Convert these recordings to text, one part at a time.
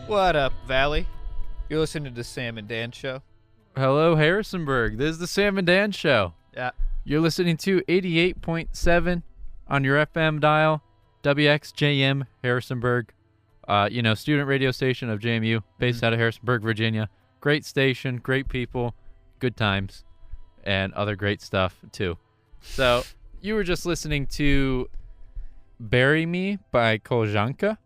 What up, Valley? You're listening to the Sam and Dan Show. Hello, Harrisonburg. This is the Sam and Dan Show. Yeah. You're listening to 88.7 on your FM dial, WXJM Harrisonburg. Student radio station of JMU, based out of Harrisonburg, Virginia. Great station, great people, good times, and other great stuff, too. So, you were just listening to Bury Me by Koljanka.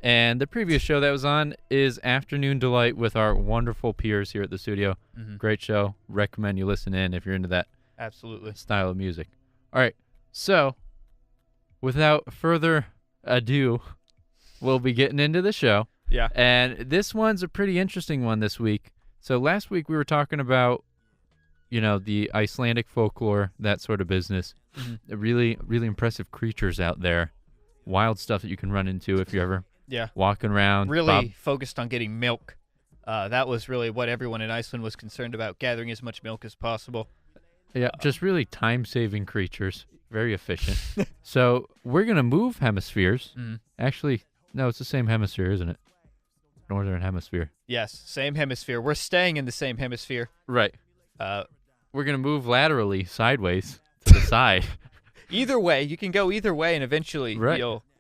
And the previous show that was on is Afternoon Delight with our wonderful peers here at the studio. Mm-hmm. Great show. Recommend you listen in if you're into that Absolutely style of music. All right. So, without further ado, we'll be getting into the show. Yeah. And this one's a pretty interesting one this week. So last week we were talking about, the Icelandic folklore, that sort of business. Mm-hmm. Really, really impressive creatures out there. Wild stuff that you can run into if you're ever walking around. Really focused on getting milk. That was really what everyone in Iceland was concerned about, gathering as much milk as possible. Yeah, just really time-saving creatures. Very efficient. So we're going to move hemispheres. Mm. Actually, no, it's the same hemisphere, isn't it? Northern hemisphere. Yes, same hemisphere. We're staying in the same hemisphere. Right. We're going to move laterally, sideways, to the side. Either way, you can go either way, and eventually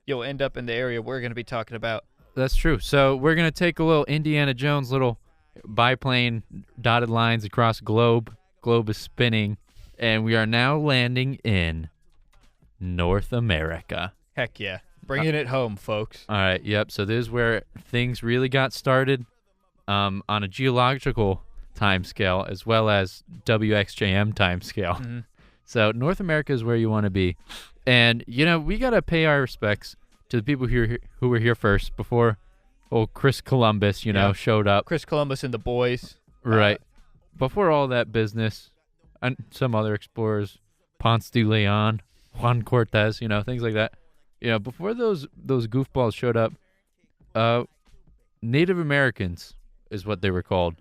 you'll end up in the area we're going to be talking about. That's true. So we're going to take a little Indiana Jones, little biplane, dotted lines across globe. Globe is spinning, and we are now landing in North America. Heck yeah. Bringing it home, folks. All right, yep. So this is where things really got started on a geological time scale as well as WXJM time scale. Mm-hmm. So North America is where you want to be. And, we got to pay our respects to the people who were here first before old Chris Columbus, showed up. Chris Columbus and the boys. Right. Before all that business, and some other explorers, Ponce de Leon, Juan Cortez, things like that. Before those goofballs showed up, Native Americans is what they were called,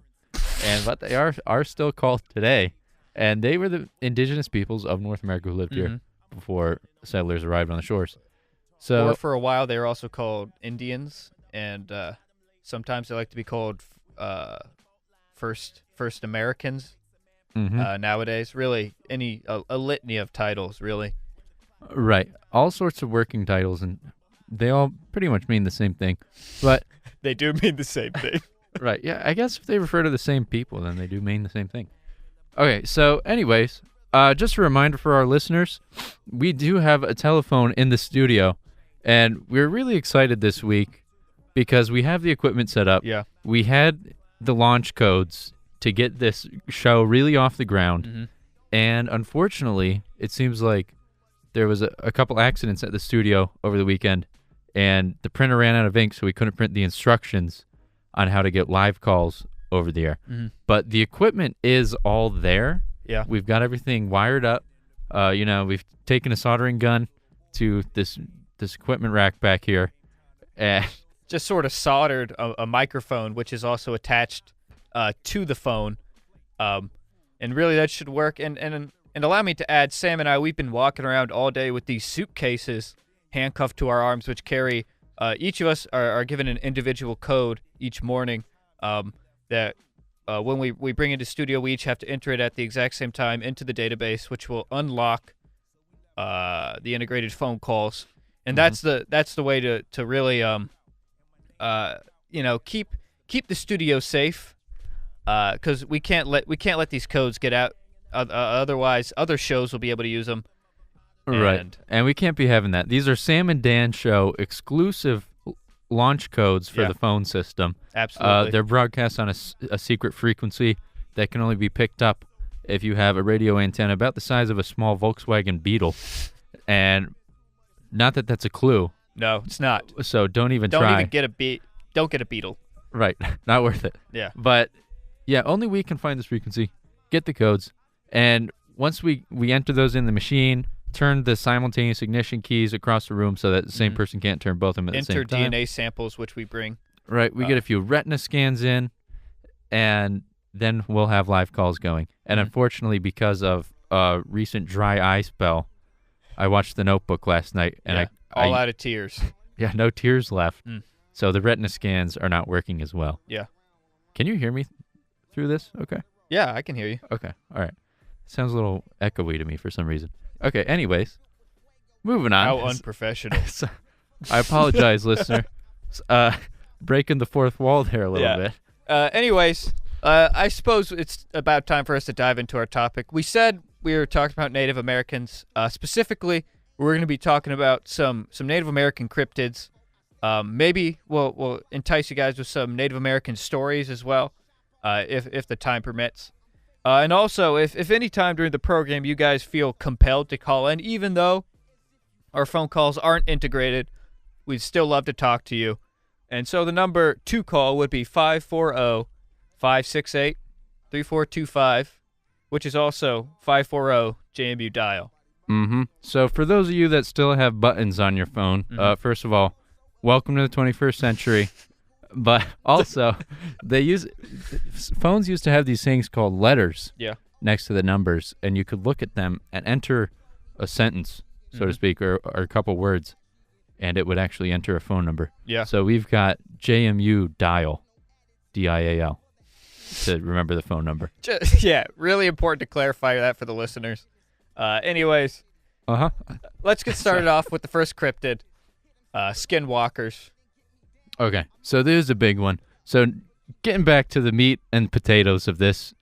and what they are still called today. And they were the indigenous peoples of North America who lived here before settlers arrived on the shores. Or for a while, they were also called Indians, and sometimes they like to be called First Americans. Nowadays, really, a litany of titles, really. Right. All sorts of working titles, and they all pretty much mean the same thing. But they do mean the same thing. Right. Yeah, I guess if they refer to the same people, then they do mean the same thing. Okay, so anyways, just a reminder for our listeners, we do have a telephone in the studio, and we're really excited this week because we have the equipment set up. Yeah. We had the launch codes to get this show really off the ground, and unfortunately, it seems like there was a couple accidents at the studio over the weekend, and the printer ran out of ink, so we couldn't print the instructions on how to get live calls over the air. But the equipment is all there. Yeah. We've got everything wired up. We've taken a soldering gun to this equipment rack back here. And just sort of soldered a microphone, which is also attached to the phone. And really that should work. And allow me to add, Sam and I, we've been walking around all day with these suitcases handcuffed to our arms, which carry, each of us are given an individual code each morning that when we bring into studio, we each have to enter it at the exact same time into the database, which will unlock the integrated phone calls. And that's the way to really keep the studio safe, because we can't let these codes get out. Otherwise, other shows will be able to use them. Right, and we can't be having that. These are Sam and Dan Show exclusive launch codes for the phone system. Absolutely. They're broadcast on a secret frequency that can only be picked up if you have a radio antenna about the size of a small Volkswagen Beetle. And not that that's a clue. No, it's not. So don't even try. Don't get a Beetle. Right. Not worth it. Yeah. But only we can find this frequency, get the codes, and once we enter those in the machine, turn the simultaneous ignition keys across the room so that the same person can't turn both of them at the same time. Enter DNA samples, which we bring. Right. We get a few retina scans in, and then we'll have live calls going. And unfortunately, because of a recent dry eye spell, I watched The Notebook last night, and I out of tears. Yeah, no tears left. So the retina scans are not working as well. Yeah. Can you hear me through this? Okay. Yeah, I can hear you. Okay. All right. Sounds a little echoey to me for some reason. Okay. Anyways, moving on. How unprofessional. So, I apologize, listener. Breaking the fourth wall there a little bit. Anyways, I suppose it's about time for us to dive into our topic. We said we were talking about Native Americans. Specifically, we're going to be talking about some Native American cryptids. Maybe we'll entice you guys with some Native American stories as well, if the time permits. And also, if any time during the program you guys feel compelled to call in, even though our phone calls aren't integrated, we'd still love to talk to you. And so the number to call would be 540-568-3425, which is also 540 JMU dial. Mm-hmm. So for those of you that still have buttons on your phone, first of all, welcome to the 21st century. But also, phones used to have these things called letters next to the numbers, and you could look at them and enter a sentence, so to speak, or a couple words, and it would actually enter a phone number. Yeah. So we've got JMU dial, DIAL, to remember the phone number. Yeah, really important to clarify that for the listeners. Anyways, let's get started off with the first cryptid, skinwalkers. Okay, so this is a big one. So getting back to the meat and potatoes of this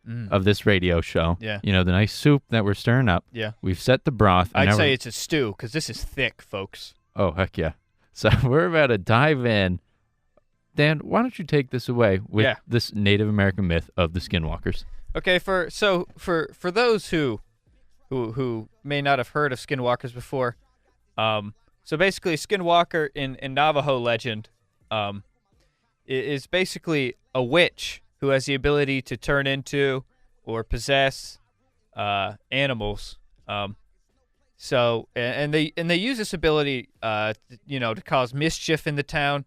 radio show, the nice soup that we're stirring up. Yeah, we've set the broth. I'd say it's a stew because this is thick, folks. Oh heck yeah! So we're about to dive in. Dan, why don't you take this away with this Native American myth of the skinwalkers? Okay, for those who may not have heard of skinwalkers before, so basically, skinwalker in Navajo legend is basically a witch who has the ability to turn into or possess animals. So they use this ability, to cause mischief in the town,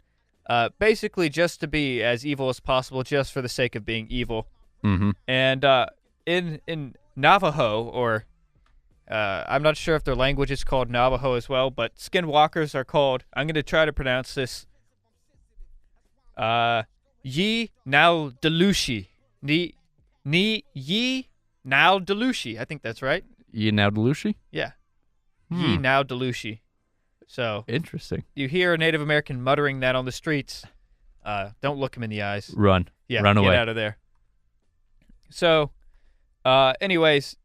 basically just to be as evil as possible, just for the sake of being evil. Mm-hmm. And in Navajo, or I'm not sure if their language is called Navajo as well, but skinwalkers are called. I'm going to try to pronounce this. Ye now Delushi. Ni ye now Delushi. I think that's right. Ye now Delushi? Yeah. Ye now Delushi. So interesting. You hear a Native American muttering that on the streets. Don't look him in the eyes. Run. Yeah, run away. Get out of there. So, anyways,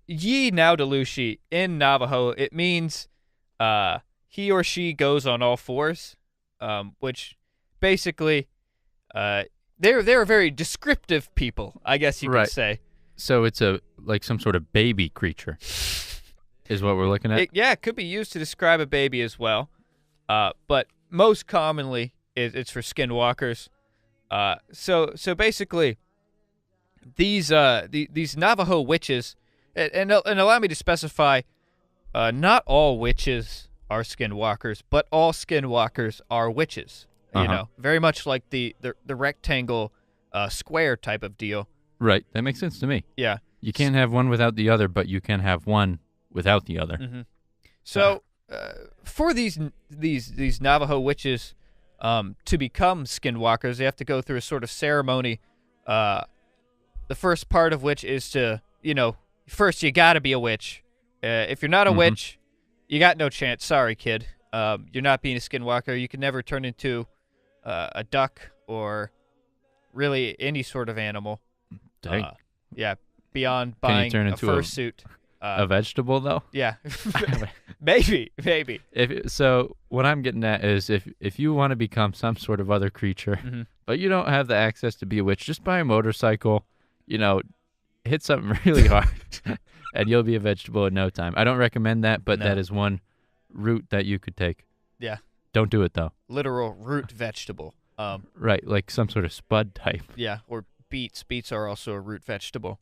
Ye now Delushi in Navajo, it means he or she goes on all fours, which basically they're a very descriptive people, I guess you could say. So it's like some sort of baby creature is what we're looking at? It could be used to describe a baby as well, but most commonly it's for skinwalkers. So basically these Navajo witches, and allow me to specify, not all witches are skinwalkers, but all skinwalkers are witches. Very much like the rectangle square type of deal. Right. That makes sense to me. Yeah. You can't have one without the other, but you can have one without the other. Mm-hmm. So for these Navajo witches to become skinwalkers, they have to go through a sort of ceremony. The first part of which is to, first you got to be a witch. If you're not a witch, you got no chance. Sorry, kid. You're not being a skinwalker. You can never turn into a duck or really any sort of animal. Dang. Beyond buying turn a into fursuit. A vegetable, though? Yeah. Maybe. So what I'm getting at is if you want to become some sort of other creature, but you don't have the access to be a witch, just buy a motorcycle, hit something really hard, and you'll be a vegetable in no time. I don't recommend that, but that is one route that you could take. Yeah. Don't do it, though. Literal root vegetable. Right, like some sort of spud type. Yeah, or beets. Beets are also a root vegetable.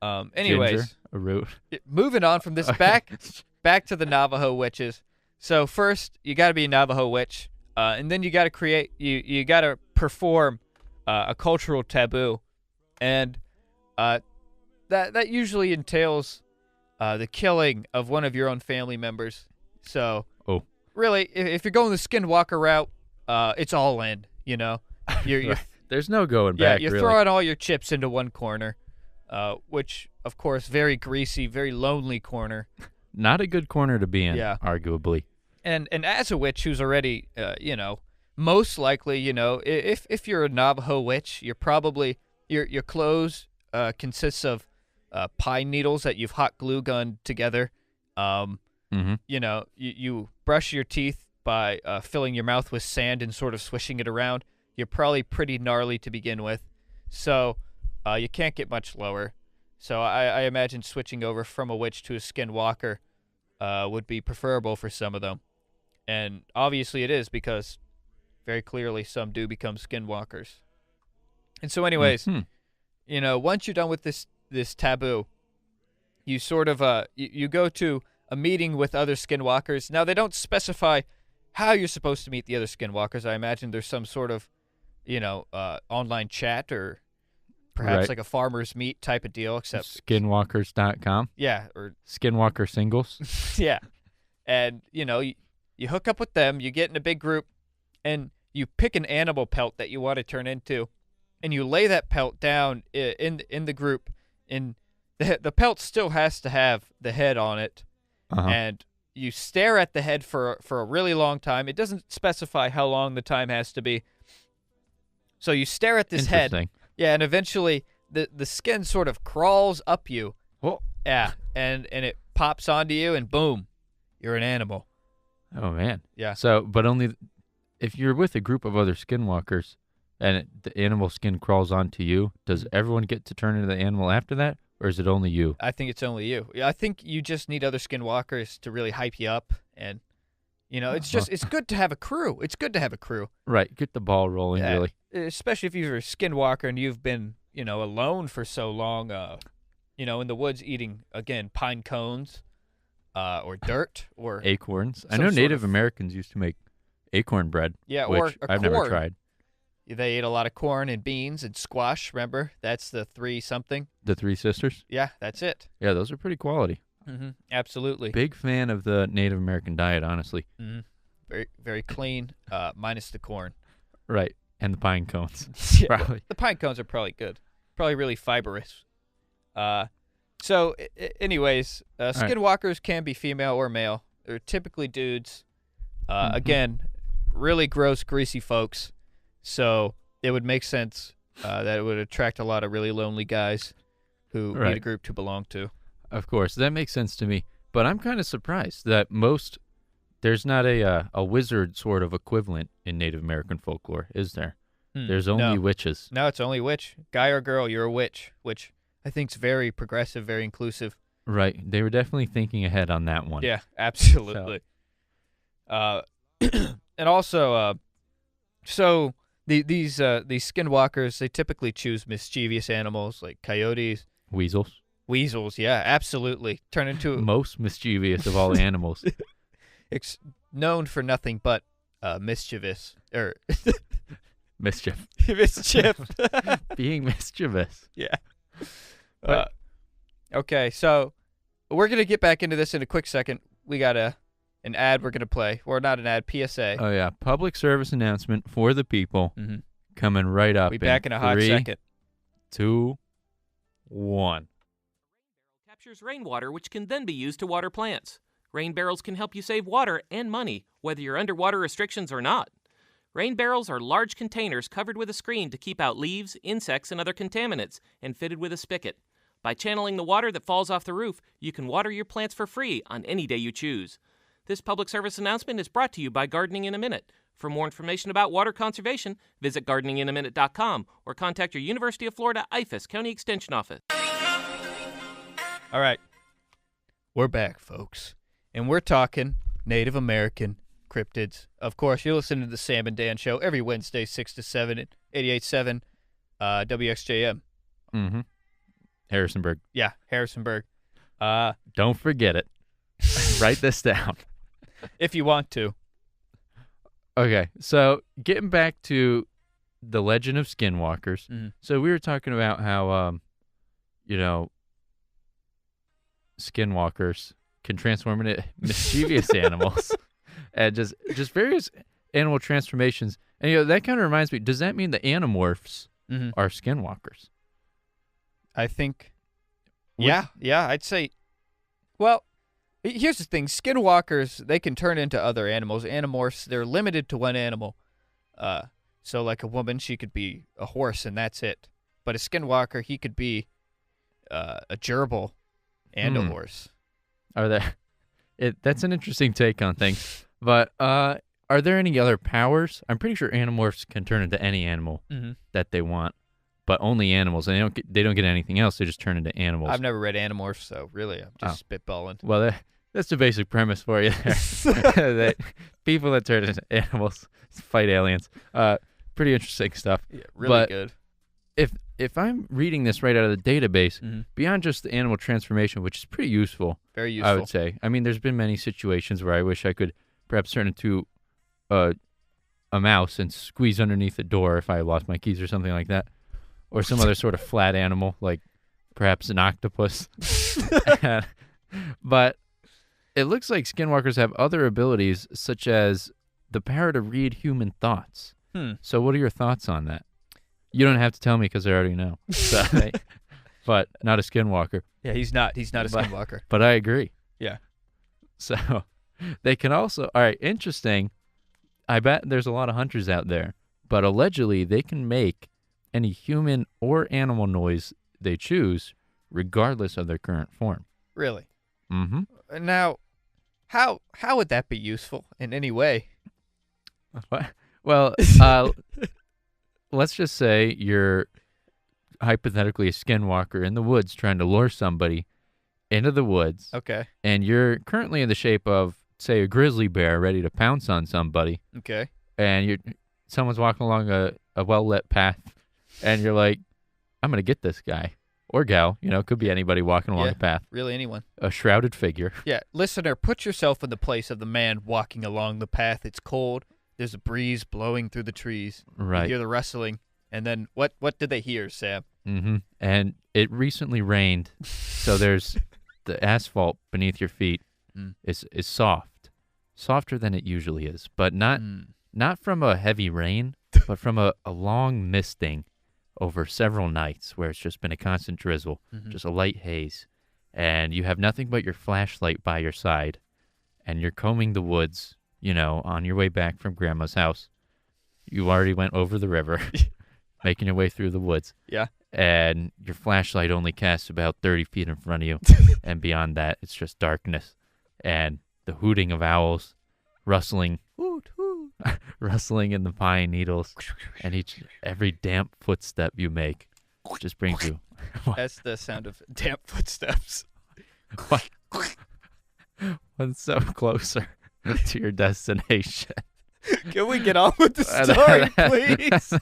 Anyways, ginger, a root. Moving on from this, back to the Navajo witches. So first, you got to be a Navajo witch, and then you got to you got to perform a cultural taboo, and that usually entails the killing of one of your own family members. So really, if you're going the skinwalker route, it's all in. You know, you're Right. There's no going yeah, back. you're really. throwing all your chips into one corner, which of course very greasy, very lonely corner. Not a good corner to be in, Yeah. arguably. And as a witch who's already, most likely, if you're a Navajo witch, you're probably your clothes consists of pine needles that you've hot glue gunned together. Mm-hmm. You brush your teeth by filling your mouth with sand and sort of swishing it around. You're probably pretty gnarly to begin with, so you can't get much lower. So I imagine switching over from a witch to a skinwalker would be preferable for some of them. And obviously it is, because very clearly some do become skinwalkers. And so anyways, once you're done with this taboo, you sort of you go to a meeting with other skinwalkers. Now, they don't specify how you're supposed to meet the other skinwalkers. I imagine there's some sort of, online chat, or perhaps Right. like a farmer's meet type of deal, except Skinwalkers.com. yeah, or Skinwalker singles. yeah. And, you hook up with them, you get in a big group, and you pick an animal pelt that you want to turn into, and you lay that pelt down in the group. And the pelt still has to have the head on it, Uh-huh. and you stare at the head for a really long time. It doesn't specify how long the time has to be. So you stare at this head. Interesting. Yeah, and eventually the skin sort of crawls up you. Oh. Yeah, and it pops onto you, and boom, you're an animal. Oh, man. Yeah. So, but only if you're with a group of other skinwalkers and the animal skin crawls onto you, does everyone get to turn into the animal after that, or is it only you? I think it's only you. Yeah, I think you just need other skinwalkers to really hype you up, and it's good to have a crew. It's good to have a crew. Right. Get the ball rolling, Yeah. really. Especially if you're a skinwalker and you've been, alone for so long, in the woods eating, again, pine cones, or dirt, or Acorns. I some know sort Native of- Americans used to make acorn bread, yeah, which or a I've corn. never tried. They ate a lot of corn and beans and squash. Remember, that's the 3 something. The Three Sisters? Yeah, that's it. Yeah, those are pretty quality. Mm-hmm. Absolutely. Big fan of the Native American diet, honestly. Mm-hmm. Very, very clean, minus the corn. Right. And the pine cones. Yeah, Probably. the pine cones are probably good. Probably really fibrous. Anyways, skinwalkers can be female or male. They're typically dudes. Again, really gross, greasy folks. So it would make sense that it would attract a lot of really lonely guys who need a Right. group to belong to. Of course, that makes sense to me. But I'm kind of surprised that there's not a wizard sort of equivalent in Native American folklore, is there? There's only no. witches. No, it's only witch. Guy or girl, you're a witch, which I think is very progressive, very inclusive. Right. They were definitely thinking ahead on that one. Yeah, absolutely. And also, so these skinwalkers, they typically choose mischievous animals like coyotes, Weasels. weasels. Yeah, absolutely. Turn into Most mischievous of all animals. known for nothing but mischievous or Mischief. mischief. Being mischievous. Yeah. Right. Okay, so we're gonna get back into this in a quick second. We got an ad we're gonna play, or not an ad, PSA. Oh, yeah. Public service announcement for the people Mhm. coming right up. We'll be back in a hot 3, second. 2, 1. Captures rainwater, which can then be used to water plants. Rain barrels can help you save water and money, whether you're under water restrictions or not. Rain barrels are large containers covered with a screen to keep out leaves, insects, and other contaminants, and fitted with a spigot. By channeling the water that falls off the roof, you can water your plants for free on any day you choose. This public service announcement is brought to you by Gardening in a Minute. For more information about water conservation, visit gardeninginaminute.com or contact your University of Florida IFAS County Extension Office. All right, we're back, folks, and we're talking Native American cryptids. Of course, you're listening to the Sam and Dan Show every Wednesday, 6 to 7 at 88.7 WXJM. Mm-hmm. Harrisonburg. Yeah, Harrisonburg. Don't forget it. Write this down. If you want to. Okay, so getting back to the legend of skinwalkers. Mhm. So we were talking about how, skinwalkers can transform into mischievous animals, and just various animal transformations. And that kind of reminds me, does that mean the Animorphs are skinwalkers? I think, yeah, I'd say, well, here's the thing. Skinwalkers, they can turn into other animals. Animorphs, they're limited to one animal. So like a woman, she could be a horse and that's it. But a skinwalker, he could be a gerbil and a horse. That's an interesting take on things. But are there any other powers? I'm pretty sure Animorphs can turn into any animal that they want, but only animals. And they don't get anything else. They just turn into animals. I've never read Animorphs, so really I'm just spitballing. Well, that's the basic premise for you there. That people that turn into animals fight aliens. Pretty interesting stuff. Yeah, really good. If I'm reading this right out of the database, beyond just the animal transformation, which is pretty useful, very useful, I would say. I mean, there's been many situations where I wish I could perhaps turn into a mouse and squeeze underneath a door if I lost my keys or something like that, or some other sort of flat animal, like perhaps an octopus. But it looks like skinwalkers have other abilities, such as the power to read human thoughts. So what are your thoughts on that? You don't have to tell me because I already know. So, but not a skinwalker. Yeah, he's not a skinwalker. But I agree. Yeah. So they can also, all right, interesting. I bet there's a lot of hunters out there, but allegedly they can make any human or animal noise they choose, regardless of their current form. Really? Mm-hmm. Now, how would that be useful in any way? What? Well, let's just say you're hypothetically a skinwalker in the woods trying to lure somebody into the woods. Okay. And you're currently in the shape of, say, a grizzly bear ready to pounce on somebody. Okay. And someone's walking along a well-lit path, and you're like, I'm going to get this guy. Or gal, could be anybody walking along the path. Really anyone. A shrouded figure. Yeah. Listener, put yourself in the place of the man walking along the path. It's cold. There's a breeze blowing through the trees. Right. You hear the rustling. And then what did they hear, Sam? Mm-hmm. And it recently rained, so there's the asphalt beneath your feet is soft. Softer than it usually is, but not from a heavy rain, but from a long misting over several nights where it's just been a constant drizzle, just a light haze. And you have nothing but your flashlight by your side, and you're combing the woods, on your way back from Grandma's house. You already went over the river, making your way through the woods. Yeah. And your flashlight only casts about 30 feet in front of you. And beyond that, it's just darkness and the hooting of owls, rustling, rustling in the pine needles. And every damp footstep you make just brings you. That's the sound of damp footsteps. One step closer to your destination. Can we get on with the story, please?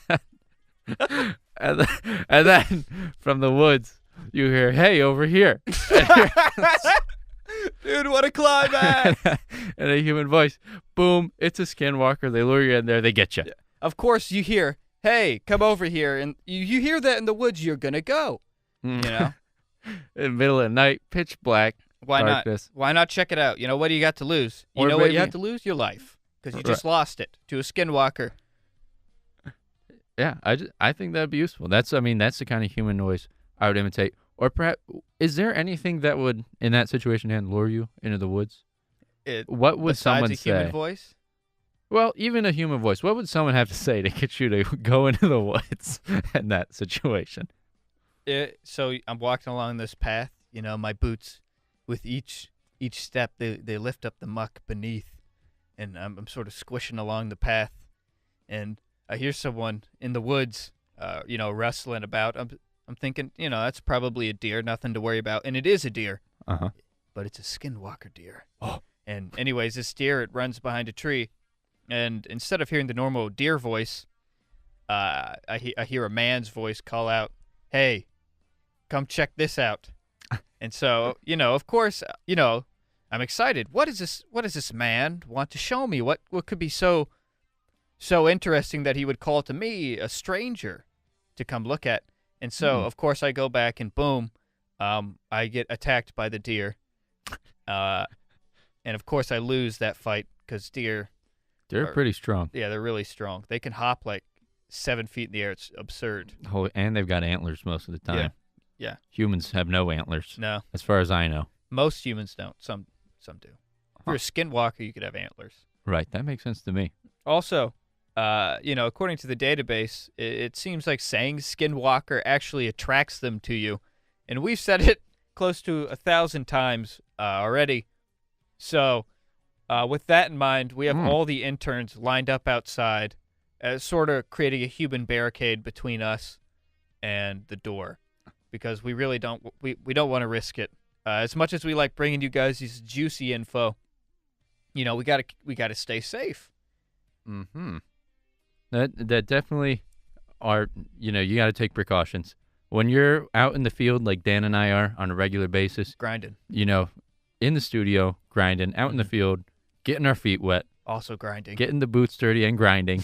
And then from the woods, you hear, "Hey, over here." Dude, what a climax. And a human voice, boom, it's a skinwalker. They lure you in there. They get you. Of course, you hear, "Hey, come over here." And you hear that in the woods, you're going to go. In the middle of the night, pitch black. Why darkness. not? Why not check it out? What do you got to lose? You know what you have to lose? Your life. Because you just lost it to a skinwalker. Yeah, I think that'd be useful. That's the kind of human noise I would imitate. Or perhaps, is there anything that would, in that situation, lure you into the woods? What would someone say? Besides a human voice? Well, even a human voice. What would someone have to say to get you to go into the woods in that situation? So I'm walking along this path. My boots, with each step, they lift up the muck beneath. And I'm sort of squishing along the path, and I hear someone in the woods, rustling about. I'm thinking, that's probably a deer, nothing to worry about, and it is a deer. But it's a skinwalker deer. Oh. And anyways, this deer, it runs behind a tree, and instead of hearing the normal deer voice, I hear a man's voice call out, "Hey, come check this out." And so, of course, I'm excited. What does this man want to show me? What could be so interesting that he would call to me, a stranger, to come look at? And so, of course, I go back and boom, I get attacked by the deer. And of course, I lose that fight because deer They're pretty strong. Yeah, they're really strong. They can hop like 7 feet in the air. It's absurd. Oh, and they've got antlers most of the time. Yeah. Humans have no antlers. No. As far as I know. Most humans don't. Some do. If you're a skinwalker, you could have antlers. Right. That makes sense to me. Also, according to the database, it seems like saying skinwalker actually attracts them to you. And we've said it close to 1,000 times already. So, with that in mind, we have all the interns lined up outside, sort of creating a human barricade between us and the door, because we really don't we don't want to risk it. As much as we like bringing you guys these juicy info, we gotta stay safe. Mm-hmm. That definitely are. You got to take precautions when you're out in the field, like Dan and I are on a regular basis. Grinding. In the studio, grinding, out in the field, getting our feet wet. Also grinding. Getting the boots dirty and grinding.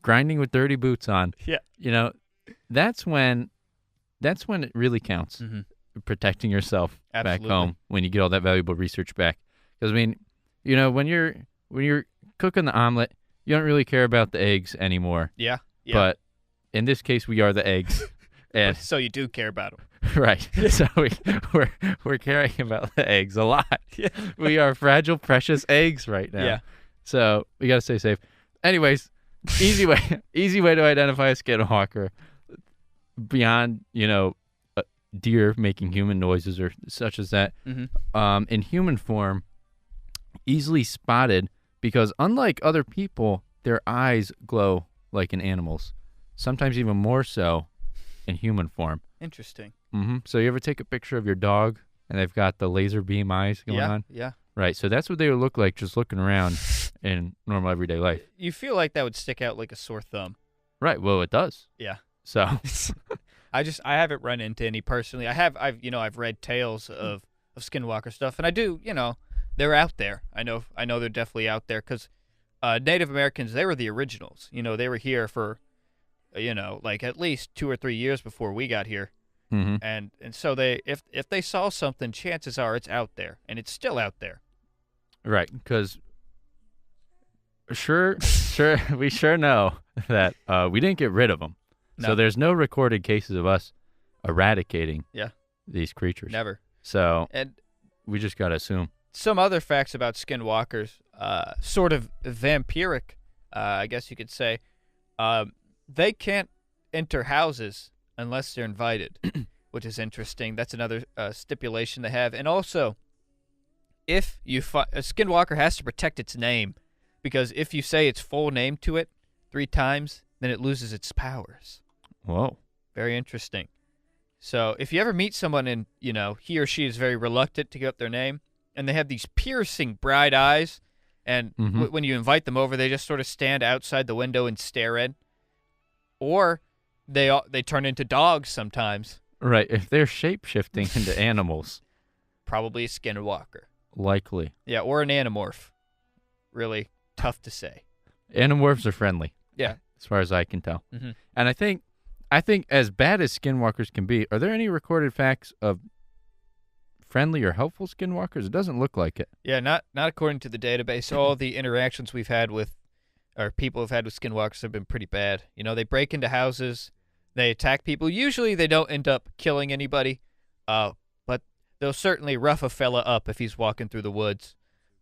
Grinding with dirty boots on. Yeah. That's when it really counts. Mm-hmm. Protecting yourself Absolutely. back home when you get all that valuable research back. Because, when you're cooking the omelet, you don't really care about the eggs anymore. Yeah. But in this case, we are the eggs. And so you do care about them. Right. So we're caring about the eggs a lot. Yeah. We are fragile, precious eggs right now. Yeah. So we got to stay safe. Anyways, easy way to identify a skinwalker beyond, deer making human noises or such as that. Mm-hmm. In human form, easily spotted because unlike other people, their eyes glow like in animals, sometimes even more so in human form. Interesting. Mm-hmm. So you ever take a picture of your dog and they've got the laser beam eyes going on? Yeah. Right. So that's what they would look like just looking around in normal everyday life. You feel like that would stick out like a sore thumb. Right. Well, it does. Yeah. So I haven't run into any personally. I've read tales of skinwalker stuff, and I do, they're out there. I know they're definitely out there because Native Americans, they were the originals. They were here for like at least 2 or 3 years before we got here. Mm-hmm. And so if they saw something, chances are it's out there, and it's still out there. Right, because we sure know that we didn't get rid of them. No. So there's no recorded cases of us eradicating these creatures. Never. So And we just got to assume. some other facts about skinwalkers, sort of vampiric, I guess you could say. They can't enter houses unless they're invited, which is interesting. That's another stipulation they have. And also, if you a skinwalker has to protect its name, because if you say its full name to it 3 times, then it loses its powers. Whoa. Very interesting. So if you ever meet someone and, he or she is very reluctant to give up their name, and they have these piercing bright eyes, and when you invite them over, they just sort of stand outside the window and stare in. Or they turn into dogs sometimes. Right. If they're shape-shifting into animals. Probably a skinwalker. Likely. Yeah, or an animorph. Really tough to say. Animorphs are friendly. Yeah. As far as I can tell. Mm-hmm. And I think as bad as skinwalkers can be, are there any recorded facts of friendly or helpful skinwalkers? It doesn't look like it. Yeah, not according to the database. All the interactions we've had with, or people have had with skinwalkers have been pretty bad. They break into houses, they attack people. Usually they don't end up killing anybody, but they'll certainly rough a fella up if he's walking through the woods.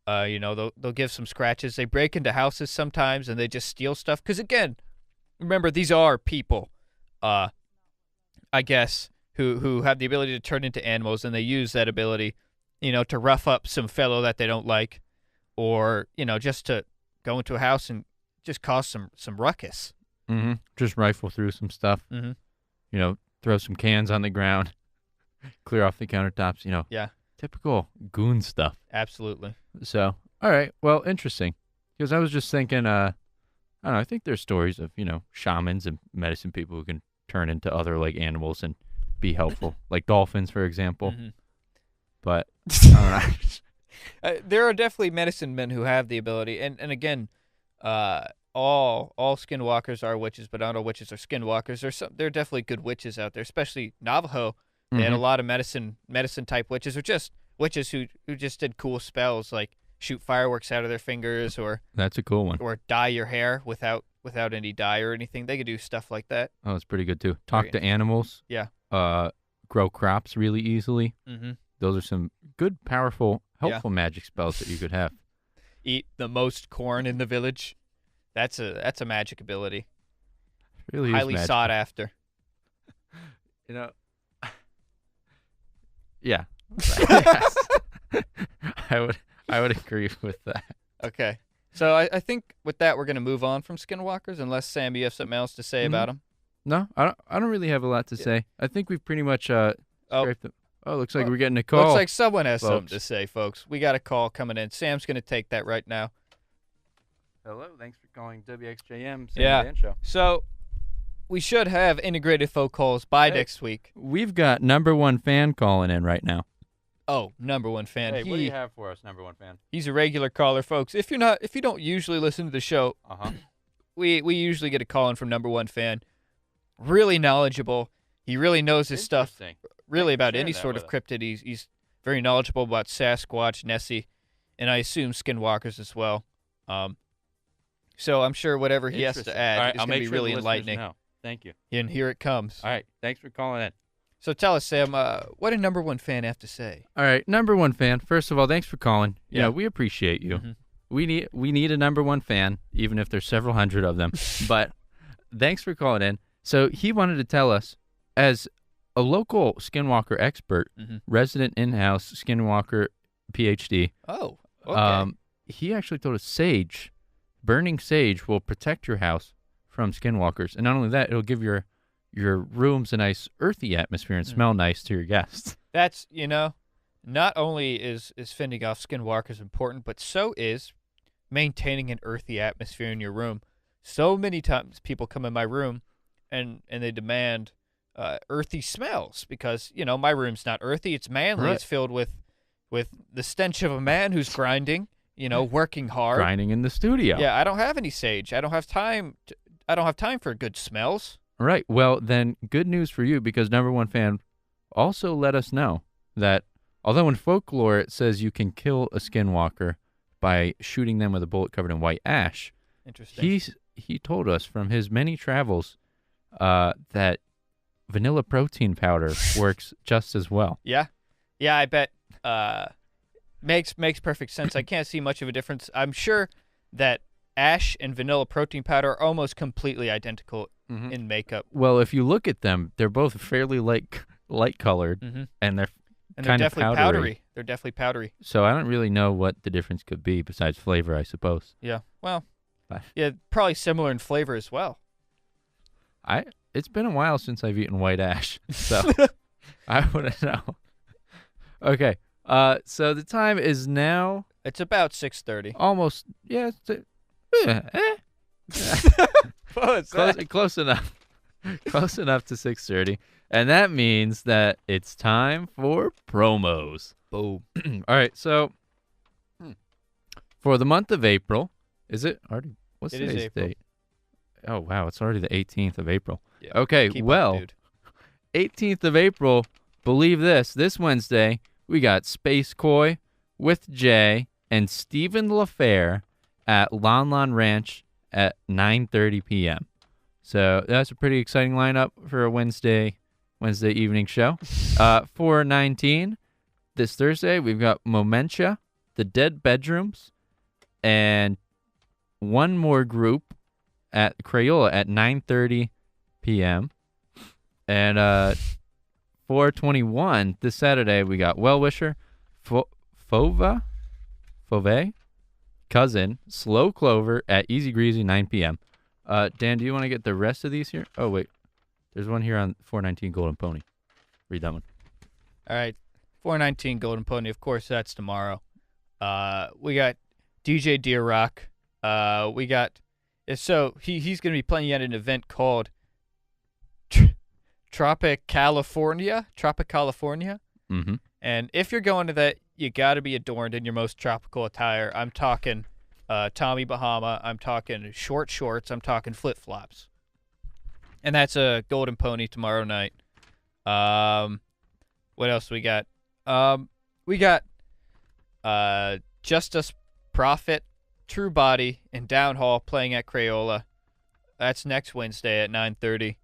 They'll give some scratches. They break into houses sometimes and they just steal stuff. Because again, remember, these are people, I guess, who have the ability to turn into animals, and they use that ability, to rough up some fellow that they don't like, or, just to go into a house and just cause some ruckus. Mm-hmm. Just rifle through some stuff. Mm-hmm. Throw some cans on the ground, clear off the countertops, Yeah. Typical goon stuff. Absolutely. So, all right. Well, interesting. Because I was just thinking, I don't know, I think there's stories of, shamans and medicine people who can turn into other, like, animals and be helpful. Like dolphins, for example. Mm-hmm. But, I don't know. There are definitely medicine men who have the ability. And again, all skinwalkers are witches, but not all witches are skinwalkers. There are definitely good witches out there, especially Navajo. They had a lot of medicine type witches, or just witches who just did cool spells, like shoot fireworks out of their fingers That's a cool one. or dye your hair without any dye or anything. They could do stuff like that. Oh, it's pretty good too. Talk Very to animals. Yeah. Grow crops really easily. Mm-hmm. Those are some good, powerful, helpful magic spells that you could have. Eat the most corn in the village. That's a magic ability. It really Highly is sought after. You know. Yeah. Yes. I would agree with that. Okay. So I think with that we're gonna move on from skinwalkers, unless Sam, you have something else to say about them. No, I don't really have a lot to say. I think we've pretty much scraped them. Oh, looks like Well, we're getting a call. Looks like someone has folks. something to say, folks. We got a call coming in. Sam's gonna take that right now. Hello, thanks for calling WXJM. Yeah. So we should have integrated folk calls by next week. We've got number one fan calling in right now. Oh, number one fan. Hey, what do you have for us, number one fan? He's a regular caller, folks. If you don't usually listen to the show, we usually get a call in from number one fan. Really knowledgeable. He really knows his stuff. Really about any sort of cryptid. He's very knowledgeable about Sasquatch, Nessie, and I assume skinwalkers as well. So I'm sure whatever he has to add is going to be really enlightening. Thank you. And here it comes. All right, thanks for calling in. So tell us, Sam, what did number one fan have to say? All right, number one fan. First of all, thanks for calling. You Yeah. know, we appreciate you. Mhm. We need a number one fan, even if there's several hundred of them. But thanks for calling in. So he wanted to tell us, as a local skinwalker expert, Mhm. resident in-house skinwalker PhD, Oh, okay. he actually told us burning sage will protect your house from skinwalkers. And not only that, it'll give your rooms a nice earthy atmosphere and smell nice to your guests. That's, not only is fending off skinwalkers important, but so is maintaining an earthy atmosphere in your room. So many times people come in my room and they demand earthy smells because, my room's not earthy. It's manly. Right. It's filled with the stench of a man who's grinding, working hard. Grinding in the studio. Yeah, I don't have any sage. I don't have time for good smells. Right. Well, then good news for you, because number one fan also let us know that although in Folklore it says you can kill a skinwalker by shooting them with a bullet covered in white ash, Interesting. he told us from his many travels that vanilla protein powder works just as well. Yeah, I bet makes perfect sense. I can't see much of a difference. I'm sure that ash and vanilla protein powder are almost completely identical in makeup. Well, if you look at them, they're both fairly light colored, and they're kind of definitely powdery. powdery. They're definitely powdery. So I don't really know what the difference could be besides flavor, I suppose. Yeah. Well, Bye. yeah, probably similar in flavor as well. It's been a while since I've eaten white ash, so I wouldn't know. Okay. So the time is now It's about 6:30. almost What's close enough. Close enough to 6:30. And that means that it's time for promos. Boom. All right, so for the month of April, is it already? What's It is today's April. date? Oh, wow, it's already the 18th of April. Yeah, Okay, keep up, well, dude. 18th of April, believe this Wednesday, we got Space Koi with Jay and Stephen LaFair at Lon Lon Ranch at 9:30 p.m. So that's a pretty exciting lineup for a Wednesday evening show. 4/19, this Thursday, we've got Momentia, The Dead Bedrooms, and one more group at Crayola at 9:30 p.m. And 4/21, this Saturday, we got Well Wisher, Fove, Cousin, Slow Clover at Easy Greasy, 9 p.m. Dan, do you want to get the rest of these here? Oh, wait. There's one here on 4/19 Golden Pony. Read that one. All right. 4/19 Golden Pony. Of course, that's tomorrow. We got DJ Deer Rock. We got he's going to be playing at an event called Tropic California. Mm-hmm. And if you're going to that, you got to be adorned in your most tropical attire. I'm talking Tommy Bahama. I'm talking short shorts. I'm talking flip-flops. And that's a Golden Pony tomorrow night. What else we got? We got Just Us Prophet, True Body, and Downhall playing at Crayola. That's next Wednesday at 9:30.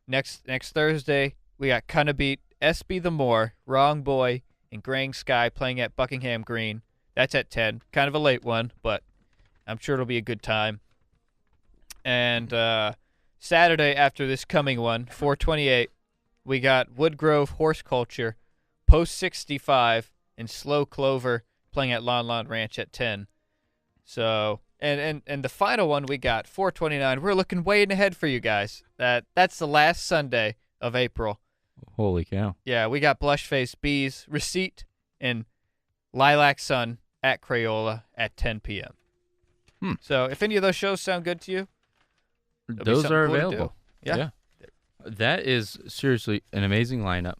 Next Thursday, we got Cunnabeat, SB the Moor, Wrong Boy, and Graying Sky playing at Buckingham Green. That's at 10. Kind of a late one, but I'm sure it'll be a good time. And Saturday after this coming one, 4/28, we got Woodgrove Horse Culture, Post 65, and Slow Clover playing at Lon Lon Ranch at 10. So, and the final one we got, 4/29. We're looking way ahead for you guys. That's the last Sunday of April. Holy cow. Yeah, we got Blushface Bees, Receipt, and Lilac Sun at Crayola at 10 p.m. So if any of those shows sound good to you, those are cool to do. available. Yeah. That is seriously an amazing lineup.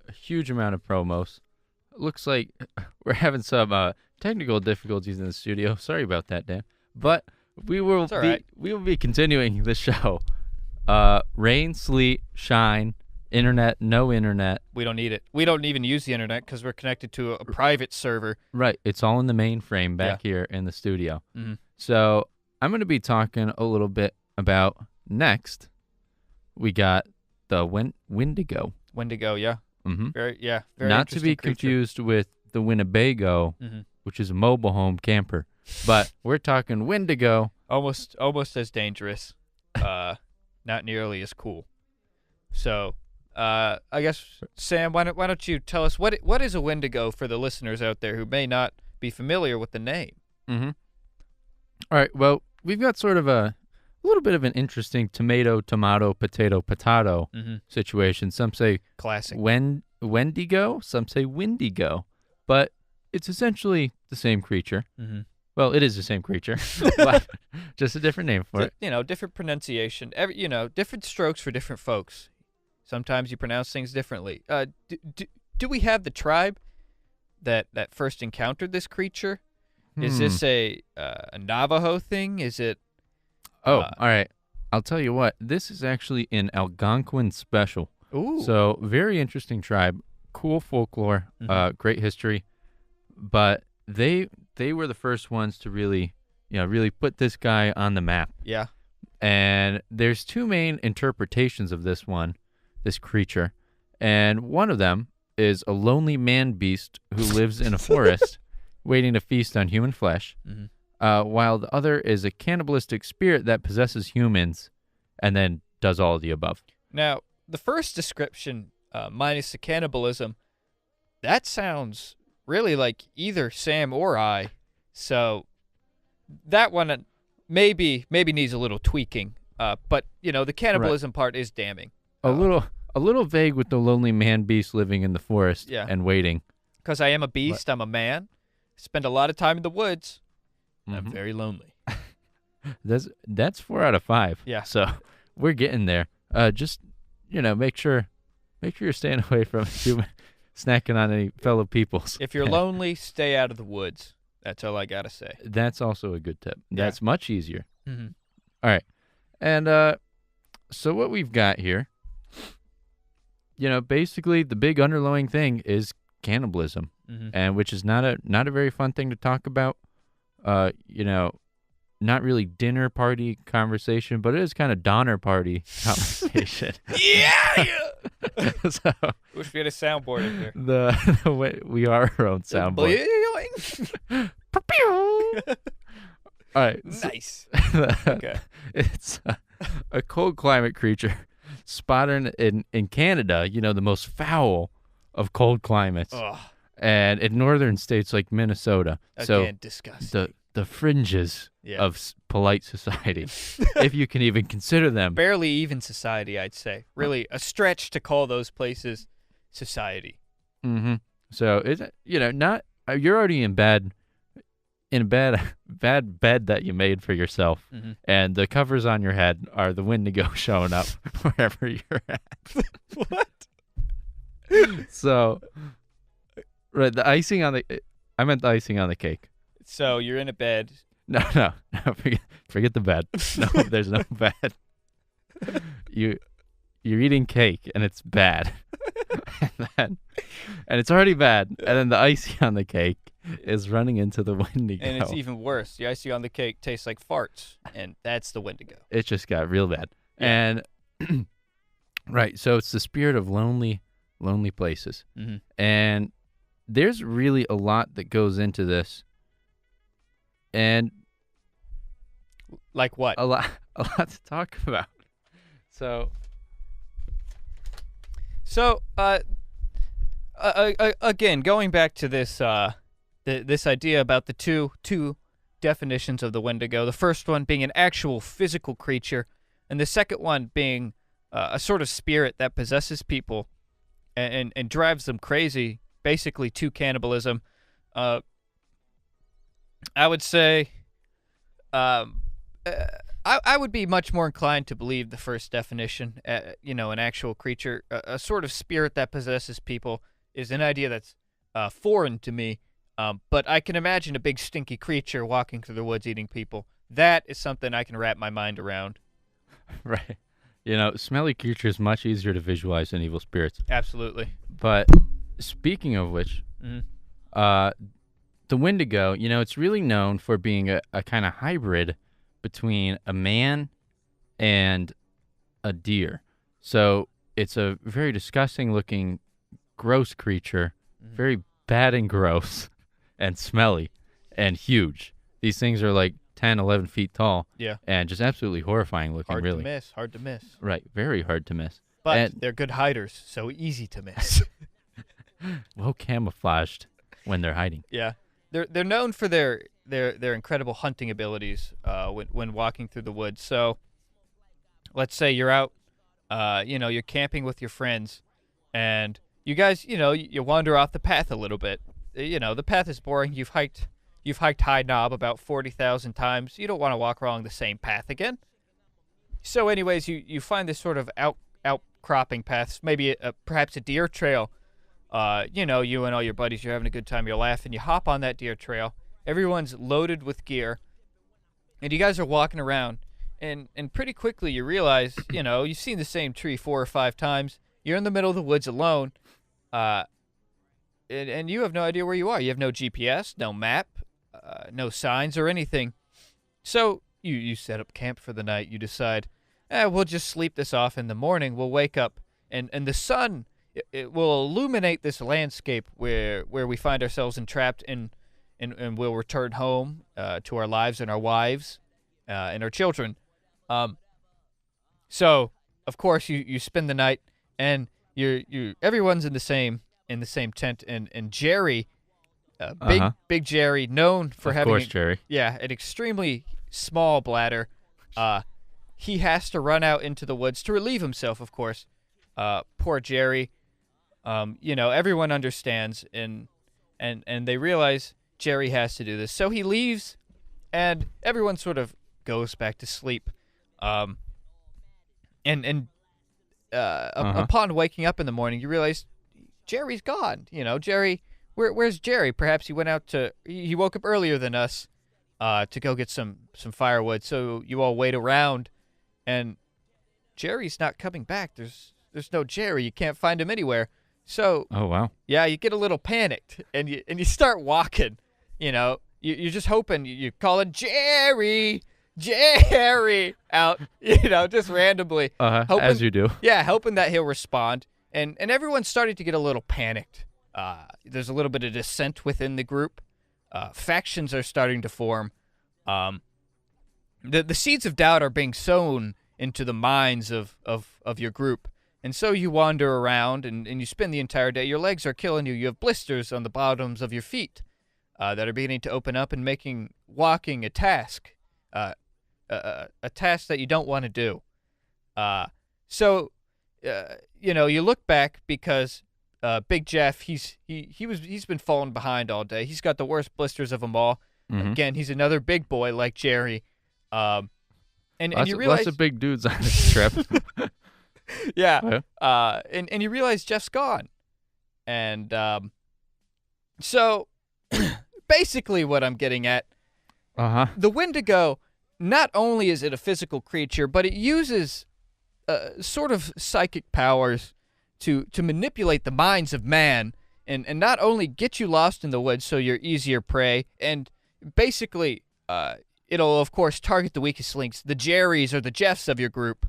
A huge amount of promos. Looks like we're having some technical difficulties in the studio. Sorry about that, Dan. But we will be continuing the show. Rain, sleet, shine, internet, no internet. We don't need it. We don't even use the internet because we're connected to a private server. Right. It's all in the mainframe back here in the studio. Mm-hmm. So I'm going to be talking a little bit about next. We got the Wendigo. Wendigo, yeah. Mm-hmm. Very Not to be interesting creature. confused with the Winnebago, which is a mobile home camper. But we're talking Wendigo. Almost as dangerous. Not nearly as cool. So, I guess, Sam, why don't you tell us what is a Wendigo for the listeners out there who may not be familiar with the name? Mm-hmm. All right. Well, we've got sort of a little bit of an interesting tomato, potato situation. Some say Classic. Wendigo. Some say Windigo. But it's essentially the same creature. Mm-hmm. Well, it is the same creature. But just a different name for it. Different pronunciation. Different strokes for different folks. Sometimes you pronounce things differently. Do we have the tribe that first encountered this creature? Is this a Navajo thing? Is it? All right. I'll tell you what. This is actually an Algonquin special. Ooh. So very interesting tribe. Cool folklore. Great history. But they were the first ones to really put this guy on the map. Yeah. And there's two main interpretations of this creature. And one of them is a lonely man beast who lives in a forest waiting to feast on human flesh, while the other is a cannibalistic spirit that possesses humans and then does all of the above. Now, the first description, minus the cannibalism, that sounds really like either Sam or I. So that one maybe needs a little tweaking. But the cannibalism part is damning. A little vague with the lonely man beast living in the forest and waiting. Because I am a beast, I'm a man. Spend a lot of time in the woods. I'm very lonely. That's 4 out of 5. Yeah. So we're getting there. Just make sure you're staying away from human snacking on any fellow peoples. If you're lonely, stay out of the woods. That's all I gotta say. That's also a good tip. That's much easier. Mm-hmm. All right. And so what we've got here, basically the big underlying thing is cannibalism, and which is not a very fun thing to talk about. Not really dinner party conversation, but it is kind of Donner party conversation. Yeah. So Wish we had a soundboard in here. the way we are our own soundboard. All right. Nice. Okay. It's a cold climate creature spotted in Canada, the most foul of cold climates. Ugh. And in northern states like Minnesota. Again, disgusting. The fringes of polite society, if you can even consider them. Barely even society, I'd say. Really, a stretch to call those places society. Mm-hmm. So it's not you're already in bad bad bed that you made for yourself, and the covers on your head are the Wendigo showing up wherever you're at. What? So, right, I meant the icing on the cake. So you're in a bed. No, forget the bed. No, there's no bed. you're eating cake and it's bad. and it's already bad. And then the icing on the cake is running into the Wendigo. And it's even worse. The icing on the cake tastes like farts, and that's the Wendigo. It just got real bad. Yeah. And right, so it's the spirit of lonely places. Mm-hmm. And there's really a lot that goes into this. And like what? a lot to talk about. So again, going back to this this idea about the two definitions of the Wendigo. The first one being an actual physical creature, and the second one being a sort of spirit that possesses people and drives them crazy, basically to cannibalism. I would say, I would be much more inclined to believe the first definition. An actual creature, a sort of spirit that possesses people, is an idea that's foreign to me. But I can imagine a big stinky creature walking through the woods eating people. That is something I can wrap my mind around. Right. Smelly creatures much easier to visualize than evil spirits. Absolutely. But speaking of which, Mm-hmm. The Wendigo, it's really known for being a kind of hybrid between a man and a deer. So it's a very disgusting looking, gross creature, Mm-hmm. very bad and gross and smelly and huge. These things are like 10, 11 feet tall. Yeah. And just absolutely horrifying looking, Hard really. to miss. Right, very hard to miss. But And- they're good hiders, so easy to miss. Well camouflaged when ththey're hiding. Yeah. They're known for their incredible hunting abilities when walking through the woods. So let's say you're out, you're camping with your friends, and you guys, you wander off the path a little bit. The path is boring. You've hiked High Knob about 40,000 times. You don't want to walk along the same path again. So anyways, you find this sort of outcropping paths, maybe perhaps a deer trail. You and all your buddies, you're having a good time, you're laughing, you hop on that deer trail. Everyone's loaded with gear, and you guys are walking around, and pretty quickly you realize, you've seen the same tree 4 or 5 times. You're in the middle of the woods alone, and you have no idea where you are. You have no GPS, no map, no signs or anything. So you set up camp for the night. You decide, we'll just sleep this off. In the morning, we'll wake up, and the sun it will illuminate this landscape where we find ourselves entrapped in, and we'll return home to our lives and our wives and our children. So of course you spend the night, and everyone's in the same tent, and Jerry, big Jerry, known for having Jerry. an extremely small bladder. He has to run out into the woods to relieve himself, of course. Poor Jerry. Everyone understands, and they realize Jerry has to do this. So he leaves, and everyone sort of goes back to sleep. Upon waking up in the morning, you realize Jerry's gone. Jerry, where's Jerry? Perhaps he went out he woke up earlier than us to go get some firewood. So you all wait around, and Jerry's not coming back. There's no Jerry. You can't find him anywhere. So Oh wow. yeah, you get a little panicked, and you start walking. You're just hoping, you're calling Jerry out, just randomly. Hoping, As you do. Yeah, hoping that he'll respond. And everyone's starting to get a little panicked. There's a little bit of dissent within the group. Factions are starting to form. The seeds of doubt are being sown into the minds of your group. And so you wander around, and you spend the entire day. Your legs are killing you. You have blisters on the bottoms of your feet that are beginning to open up and making walking a task, a task that you don't want to do. So you look back, because Big Jeff, he's been falling behind all day. He's got the worst blisters of them all. Mm-hmm. Again, he's another big boy like Jerry. And you realize lots of big dudes on this trip. yeah. And you realize Jeff's gone. And so basically what I'm getting at, Uh-huh. the Wendigo, not only is it a physical creature, but it uses sort of psychic powers to manipulate the minds of man and not only get you lost in the woods so you're easier prey, and basically it'll, of course, target the weakest links, the Jerrys or the Jeffs of your group,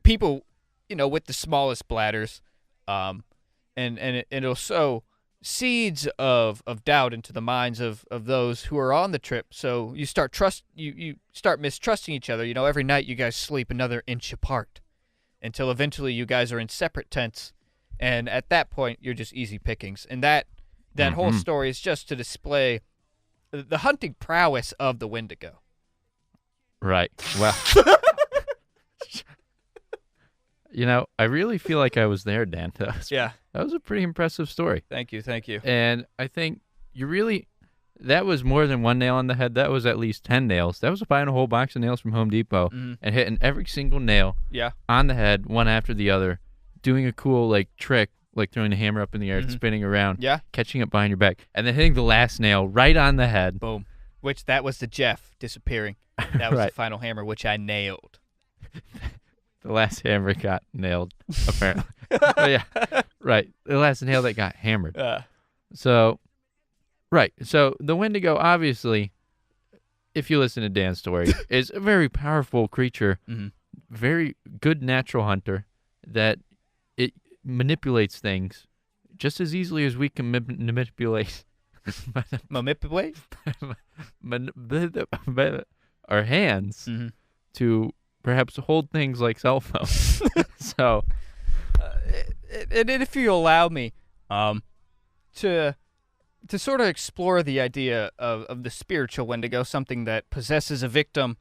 people, with the smallest bladders, and it'll sow seeds of doubt into the minds of those who are on the trip. So you start you start mistrusting each other. Every night you guys sleep another inch apart until eventually you guys are in separate tents, and at that point you're just easy pickings. And that whole story is just to display the hunting prowess of the Wendigo. Right. Well, I really feel like I was there, Dan. Yeah. That was a pretty impressive story. Thank you. And I think that was more than one nail on the head. That was at least 10 nails. That was buying a whole box of nails from Home Depot and hitting every single nail on the head, one after the other, doing a cool trick, like throwing the hammer up in the air, spinning around, catching it behind your back, and then hitting the last nail right on the head. Boom. Which that was the Jeff disappearing. That was right. The final hammer, which I nailed. The last hammer got nailed, apparently. Oh, yeah, right. The last nail that got hammered. So the Wendigo, obviously, if you listen to Dan's story, is a very powerful creature, very good natural hunter that it manipulates things just as easily as we can manipulate our hands to perhaps hold things like cell phones. So, and if you allow me, to sort of explore the idea of the spiritual Wendigo, something that possesses a victim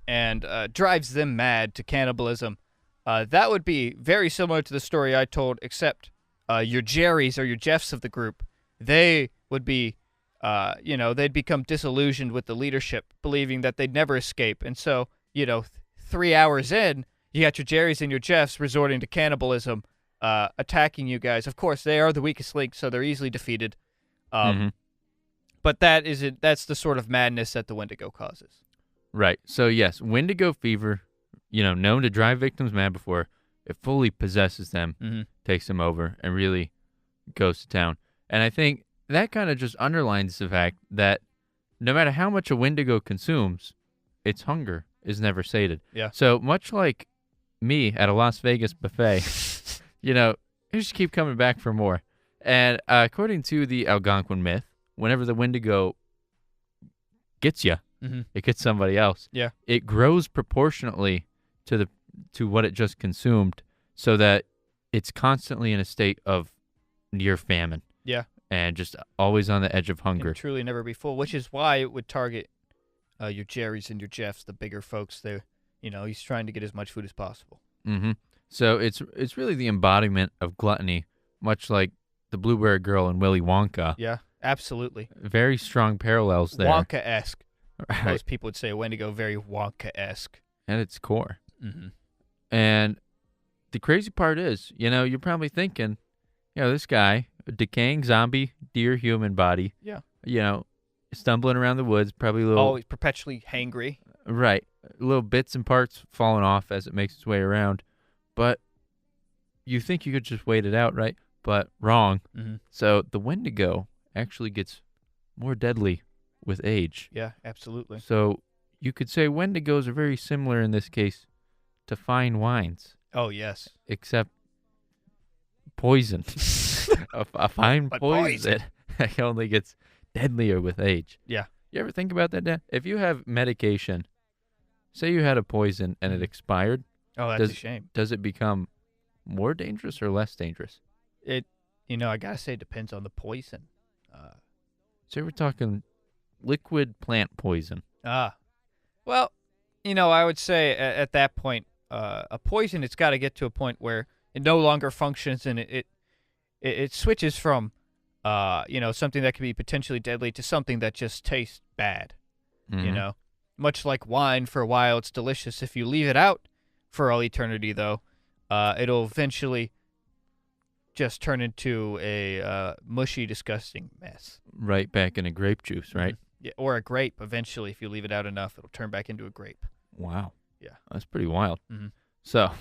and drives them mad to cannibalism, that would be very similar to the story I told, except your Jerrys or your Jeffs of the group, they would be, they'd become disillusioned with the leadership, believing that they'd never escape. And so, 3 hours in, you got your Jerrys and your Jeffs resorting to cannibalism, attacking you guys. Of course, they are the weakest link, so they're easily defeated. But that's the sort of madness that the Wendigo causes. Right. So, yes, Wendigo fever, known to drive victims mad before it fully possesses them, takes them over, and really goes to town. And I think that kind of just underlines the fact that no matter how much a Wendigo consumes, its hunger is never sated. Yeah. So much like me at a Las Vegas buffet, you just keep coming back for more. And according to the Algonquin myth, whenever the Wendigo gets you, it gets somebody else. Yeah. It grows proportionately to what it just consumed, so that it's constantly in a state of near famine. Yeah. And just always on the edge of hunger. Can truly never be full, which is why it would target your Jerrys and your Jeffs, the bigger folks. He's trying to get as much food as possible. So it's really the embodiment of gluttony, much like the Blueberry Girl and Willy Wonka. Yeah, absolutely. Very strong parallels there. Wonka-esque. Right. Most people would say a Wendigo, very Wonka-esque. At its core. And the crazy part is, you're probably thinking, this guy, a decaying zombie, deer human body. Yeah. Stumbling around the woods, probably a little... Always perpetually hangry. Right. Little bits and parts falling off as it makes its way around. But you think you could just wait it out, right? But wrong. So the Wendigo actually gets more deadly with age. Yeah, absolutely. So you could say Wendigos are very similar in this case to fine wines. Oh, yes. Except poison. a fine poison only gets deadlier with age. Yeah. You ever think about that, Dan? If you have medication, say you had a poison and it expired. Oh, that's a shame. Does it become more dangerous or less dangerous? I gotta say it depends on the poison. So we're talking liquid plant poison. Well, I would say at that point, a poison, it's got to get to a point where it no longer functions, and it switches from, something that can be potentially deadly to something that just tastes bad. Much like wine, for a while it's delicious. If you leave it out for all eternity, though, it'll eventually just turn into a mushy, disgusting mess. Right back in a grape juice, right? Yeah, or a grape. Eventually, if you leave it out enough, it'll turn back into a grape. Wow. Yeah. That's pretty wild. So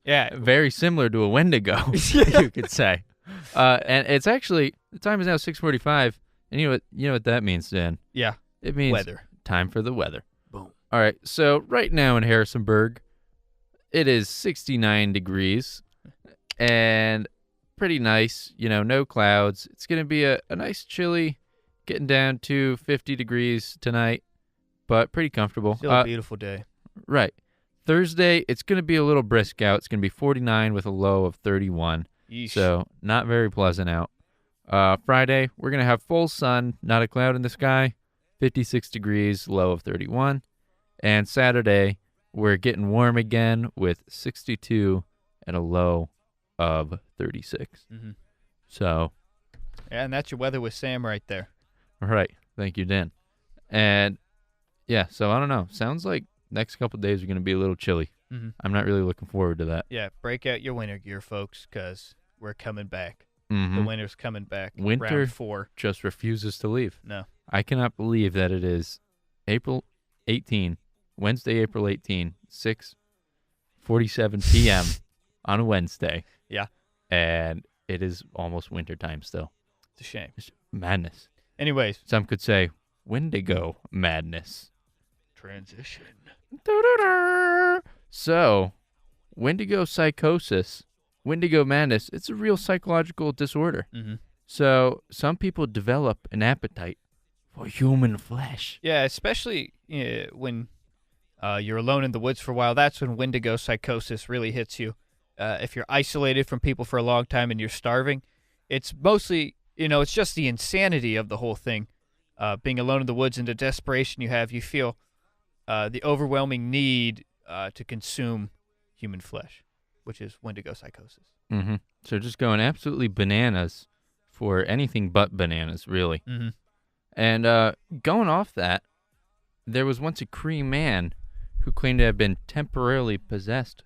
Yeah. very similar to a Wendigo, you could say. And it's actually the time is now 6:45, and you know what that means, Dan? Yeah. It means Weather. time for the weather. Boom. All right, so right now in Harrisonburg, it is 69 degrees and pretty nice. No clouds. It's gonna be a nice chilly, getting down to 50 degrees tonight, but pretty comfortable. Still a beautiful day. Right. Thursday, it's going to be a little brisk out. It's going to be 49 with a low of 31. Yeesh. So not very pleasant out. Friday, we're going to have full sun, not a cloud in the sky, 56 degrees, low of 31. And Saturday, we're getting warm again with 62 and a low of 36. Mm-hmm. So. Yeah, and that's your weather with Sam right there. Right. Thank you, Dan. And yeah, so I don't know. Sounds like next couple of days are going to be a little chilly. Mm-hmm. I'm not really looking forward to that. Yeah, break out your winter gear, folks, because we're coming back. Mm-hmm. The winter's coming back. Winter Round 4. just refuses to leave. No. I cannot believe that it is April 18, Wednesday, April 18, 6:47 p.m. on a Wednesday. Yeah. And it is almost winter time still. It's a shame. It's madness. Anyways. Some could say Wendigo madness. Transition. So, Wendigo psychosis, Wendigo madness, it's a real psychological disorder. Mm-hmm. So, some people develop an appetite for human flesh. Yeah, especially when you're alone in the woods for a while. That's when Wendigo psychosis really hits you. If you're isolated from people for a long time and you're starving, it's mostly, it's just the insanity of the whole thing. Being alone in the woods and the desperation you feel the overwhelming need to consume human flesh, which is Wendigo psychosis. Mm-hmm. So just going absolutely bananas for anything but bananas, really. Mm-hmm. And going off that, there was once a Cree man who claimed to have been temporarily possessed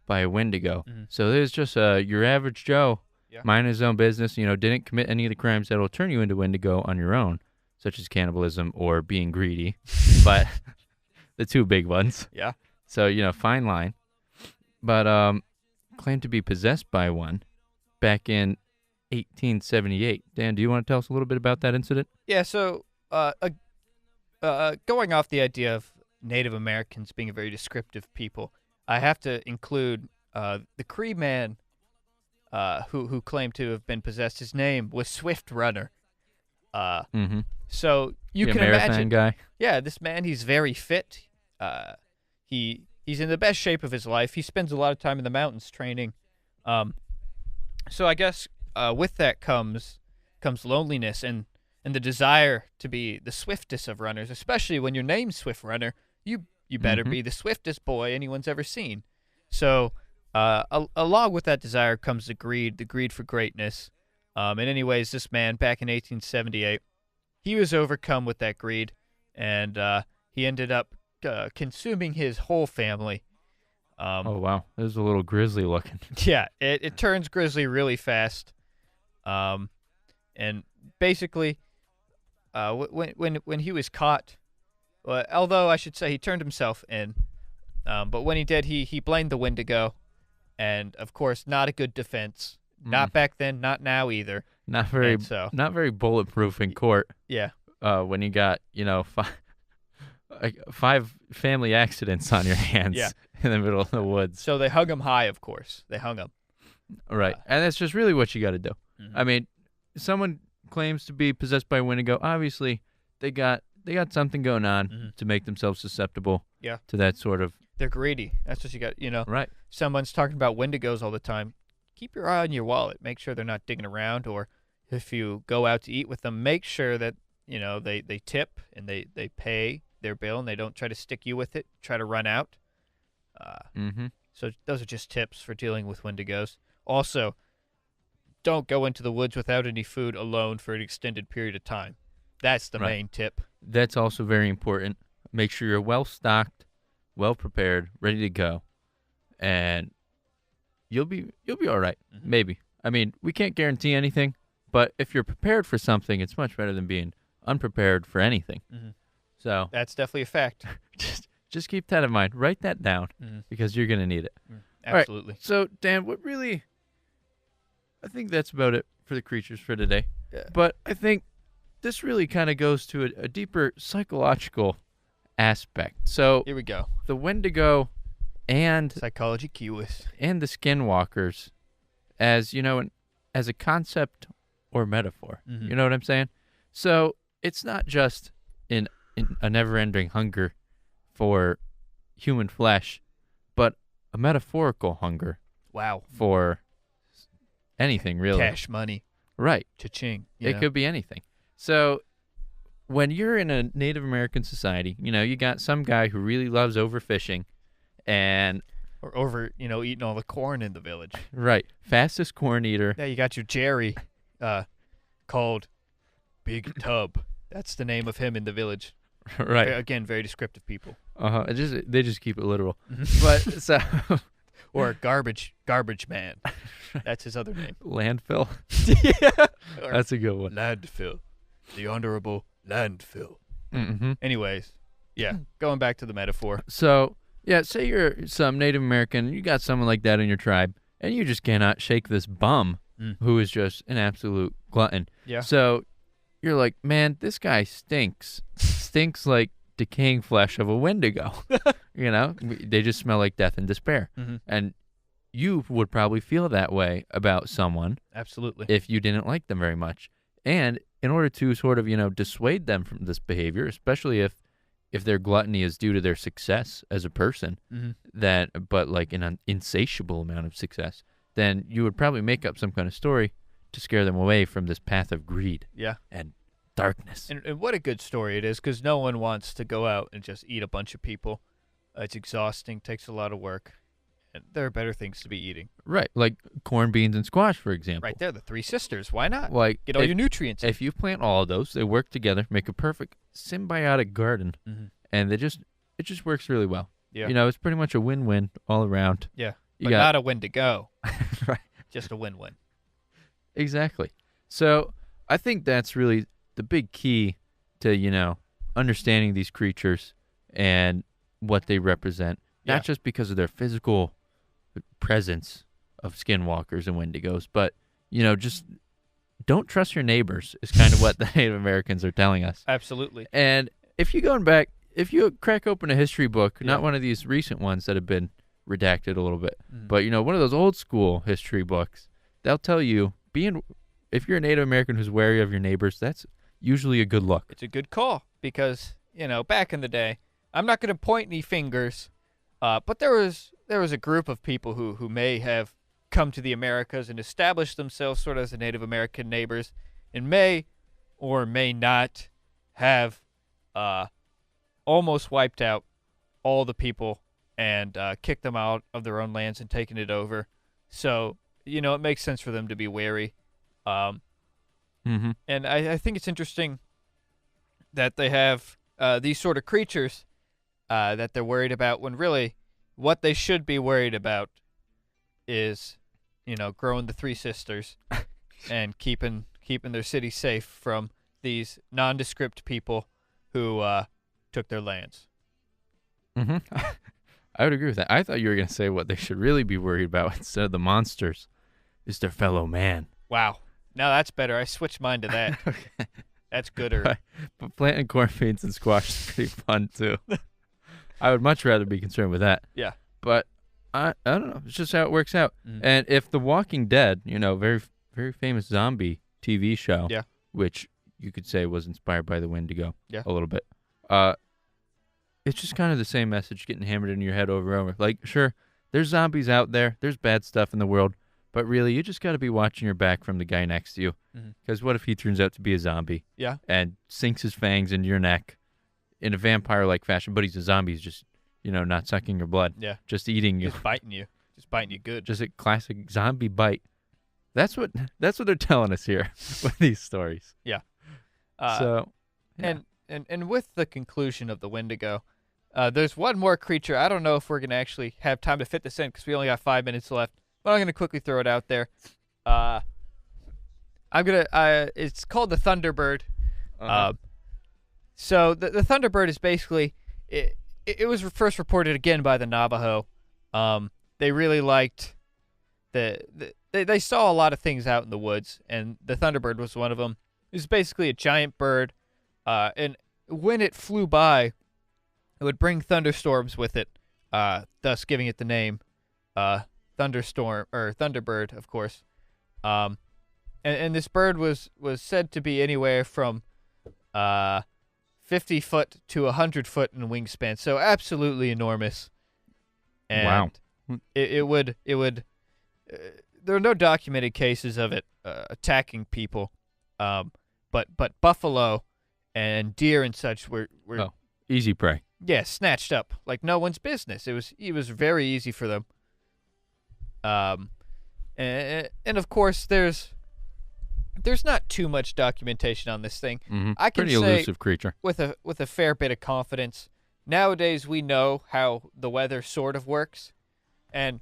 by a Wendigo. Mm-hmm. So there's just your average Joe, minding his own business, didn't commit any of the crimes that will turn you into Wendigo on your own, such as cannibalism or being greedy, but the two big ones. Yeah. So, fine line. But claimed to be possessed by one back in 1878. Dan, do you want to tell us a little bit about that incident? Yeah, so going off the idea of Native Americans being a very descriptive people, I have to include the Cree man who claimed to have been possessed. His name was Swift Runner. Mm-hmm. So you can marathon imagine. Guy. Yeah, this man, he's very fit. He's in the best shape of his life. He spends a lot of time in the mountains training. So I guess with that comes loneliness and the desire to be the swiftest of runners, especially when your name's Swift Runner. You better be the swiftest boy anyone's ever seen. So along with that desire comes the greed for greatness. And anyways, this man back in 1878, he was overcome with that greed, and he ended up consuming his whole family. Oh, wow. It was a little grisly looking. Yeah, it turns grisly really fast. And basically, when he was caught, although I should say he turned himself in, but when he did, he blamed the Wendigo, and of course, not a good defense. Not back then, not now either. Not very bulletproof in court. Yeah. When you got, five family accidents on your hands in the middle of the woods. So they hung him high, of course. They hung him. Right. And that's just really what you got to do. Mm-hmm. I mean, someone claims to be possessed by Wendigo. Obviously, they got something going on to make themselves susceptible to that sort of. They're greedy. That's what you got, Right. Someone's talking about Wendigos all the time. Keep your eye on your wallet. Make sure they're not digging around, or if you go out to eat with them, make sure that, they tip and they pay their bill and they don't try to stick you with it, try to run out. So those are just tips for dealing with Wendigos. Also, don't go into the woods without any food alone for an extended period of time. That's the main tip. That's also very important. Make sure you're well stocked, well prepared, ready to go, and you'll be all right. Maybe. I mean, we can't guarantee anything, but if you're prepared for something, it's much better than being unprepared for anything. So that's definitely a fact. just keep that in mind. Write that down because you're gonna need it. All right, Absolutely. so, Dan, I think that's about it for the creatures for today. Yeah. But I think this really kind of goes to a deeper psychological aspect. So Here we go. the Wendigo and Psychology keywords. the Skinwalkers as, as a concept or metaphor. Mhm. You know what I'm saying? So it's not just in a never-ending hunger for human flesh, but a metaphorical hunger Wow. for anything, really. Cash money. Right. Cha-ching. It could be anything. So when you're in a Native American society, you got some guy who really loves overfishing and Or over, eating all the corn in the village. right, fastest corn eater. Yeah, you got your Jerry, called Big Tub. That's the name of him in the village. Right. Again, very descriptive people. Uh-huh. They just keep it literal. Mhm. But so Or Garbage Man. That's his other name. landfill. Yeah. Or That's a good one. Landfill. The Honorable Landfill. Mm-hmm. Anyways, yeah, going back to the metaphor. So, yeah, say you're some Native American, you got someone like that in your tribe, and you just cannot shake this bum who is just an absolute glutton. Yeah. So you're like, man, this guy stinks. Stinks like decaying flesh of a Wendigo. They just smell like death and despair. Mhm. And you would probably feel that way about someone Absolutely. if you didn't like them very much. And in order to sort of, dissuade them from this behavior, especially if their gluttony is due to their success as a person, Mhm. but like an insatiable amount of success, then you would probably make up some kind of story to scare them away from this path of greed Yeah. and darkness. And what a good story it is, because no one wants to go out and just eat a bunch of people. It's exhausting, takes a lot of work, and there are better things to be eating. Right, like corn, beans, and squash, for example. Right there, the three sisters. Why not? Like Get all your nutrients. if you plant all of those, they work together, make a perfect symbiotic garden, Mhm. and it just works really well. Yeah. It's pretty much a win-win all around. Yeah. You But got not a win to go. right. Just a win-win. Exactly. So I think that's really the big key to, understanding these creatures and what they represent. Yeah. Not just because of their physical presence of skinwalkers and wendigos, but, just don't trust your neighbors is kind of what the Native Americans are telling us. Absolutely. And if you crack open a history book, Yeah. not one of these recent ones that have been redacted a little bit, Mhm. but, one of those old school history books, they'll tell you if you're a Native American who's wary of your neighbors, that's usually a good look. It's a good call because, back in the day, I'm not going to point any fingers, but there was a group of people who may have come to the Americas and established themselves sort of as the Native American neighbors and may or may not have almost wiped out all the people and kicked them out of their own lands and taken it over. So, it makes sense for them to be wary. Mm-hmm. And I think it's interesting that they have these sort of creatures that they're worried about when really what they should be worried about is, growing the three sisters and keeping their city safe from these nondescript people who took their lands. Mm-hmm. I would agree with that. I thought you were going to say what they should really be worried about instead of the monsters is their fellow man. Wow. Now that's better. I switched mine to that. Okay. That's gooder. Right. But planting corn, beans, and squash is pretty fun, too. I would much rather be concerned with that. Yeah. But I don't know. It's just how it works out. Mm. And if The Walking Dead, very, very famous zombie TV show, Yeah. which you could say was inspired by the Wendigo Yeah. a little bit, it's just kind of the same message getting hammered into your head over and over. Like, sure, there's zombies out there. There's bad stuff in the world. But really, you just got to be watching your back from the guy next to you. Because what if he turns out to be a zombie? Yeah. And sinks his fangs into your neck in a vampire-like fashion, but he's a zombie. He's just, not sucking your blood. Yeah. Just eating you. Just biting you. Just biting you good. Just a classic zombie bite. That's what they're telling us here with these stories. Yeah. Yeah. And with the conclusion of the Wendigo, there's one more creature. I don't know if we're going to actually have time to fit this in because we only got 5 minutes left. But I'm going to quickly throw it out there. It's called the Thunderbird. Uh-huh. So the Thunderbird is basically, it was first reported again by the Navajo they really liked they saw a lot of things out in the woods, and the thunderbird was one of them. It was basically a giant bird, and when it flew by, it would bring thunderstorms with it, thus giving it the name thunderstorm or thunderbird, of course. And this bird was said to be anywhere from 50 foot to 100 foot in wingspan, so absolutely enormous. And Wow. it would there are no documented cases of it attacking people, but buffalo and deer and such were Easy prey. snatched up like no one's business. It was very easy for them. And of course there's not too much documentation on this thing. Mm-hmm. I can Pretty say elusive creature. with a fair bit of confidence. Nowadays we know how the weather sort of works, and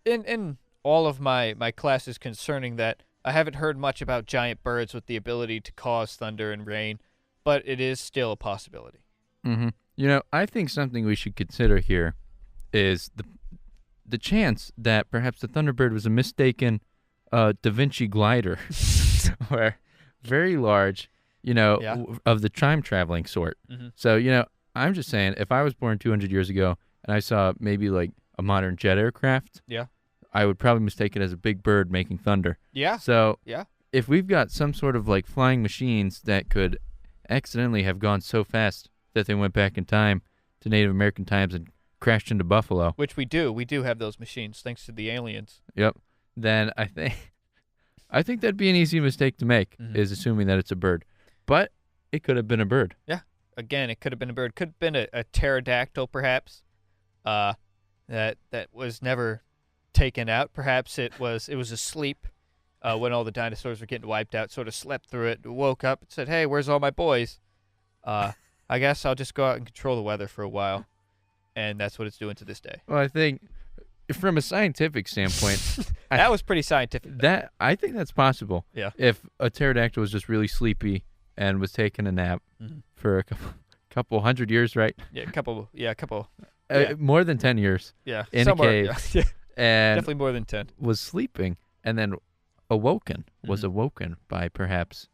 in all of my classes concerning that, I haven't heard much about giant birds with the ability to cause thunder and rain, but it is still a possibility. Mm-hmm. I think something we should consider here is the chance that perhaps the Thunderbird was a mistaken Da Vinci glider, where very large, of the time traveling sort. Mm-hmm. So, I'm just saying, if I was born 200 years ago and I saw maybe like a modern jet aircraft, I would probably mistake it as a big bird making thunder. Yeah. So Yeah. if we've got some sort of like flying machines that could accidentally have gone so fast that they went back in time to Native American times and crashed into buffalo. Which we do. We do have those machines thanks to the aliens. Yep. Then I think that'd be an easy mistake to make, Mhm. is assuming that it's a bird. But it could have been a bird. Yeah. Again, it could have been a bird. Could have been a pterodactyl, perhaps. That was never taken out. Perhaps it was asleep when all the dinosaurs were getting wiped out. Sort of slept through it, woke up, and said, "Hey, where's all my boys? I guess I'll just go out and control the weather for a while." And that's what it's doing to this day. Well, I think from a scientific standpoint, That was pretty scientific. I think that's possible. Yeah. If a pterodactyl was just really sleepy and was taking a nap Mhm. for a couple hundred years, right? Yeah, a couple. Yeah. More than 10 years. Yeah, In a somewhere, cave. Yeah, And definitely more than 10. was sleeping and then awoken, was Mhm. awoken by perhaps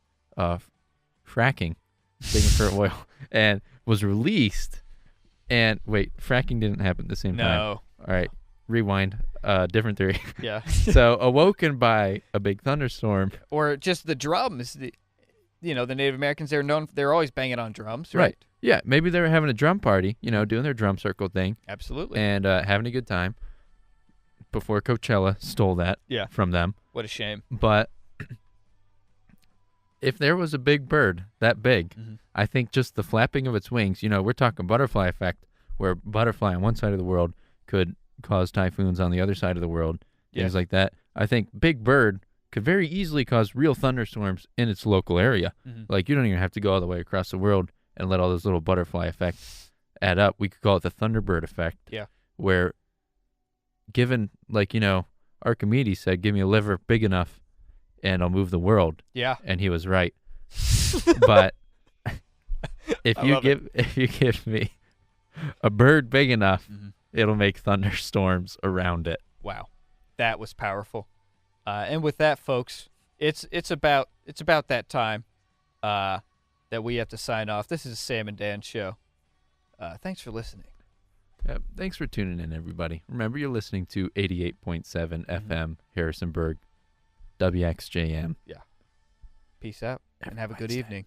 fracking, digging for oil, and was released. And wait, fracking didn't happen at the same time. No. All right, rewind. Different theory. Yeah. So awoken by a big thunderstorm. Or just the drums. The Native Americans, they're always banging on drums, right? Yeah, maybe they were having a drum party, doing their drum circle thing Absolutely. and having a good time before Coachella stole that Yeah. from them. What a shame. But if there was a big bird that big, Mhm. I think just the flapping of its wings, we're talking butterfly effect, where butterfly on one side of the world could cause typhoons on the other side of the world, things Yeah. like that. I think big bird could very easily cause real thunderstorms in its local area. Mhm. Like, you don't even have to go all the way across the world and let all those little butterfly effects add up. We could call it the Thunderbird effect. Yeah. Where, given, Archimedes said, give me a liver big enough and I'll move the world. Yeah. And he was right. But if I you love give me a bird big enough, Mhm. it'll make thunderstorms around it. Wow. That was powerful. And with that, folks, it's about that time that we have to sign off. This is a Sam and Dan show. Thanks for listening. Thanks for tuning in, everybody. Remember, you're listening to 88.7 FM Harrisonburg, WXJM. Peace out and have a good evening.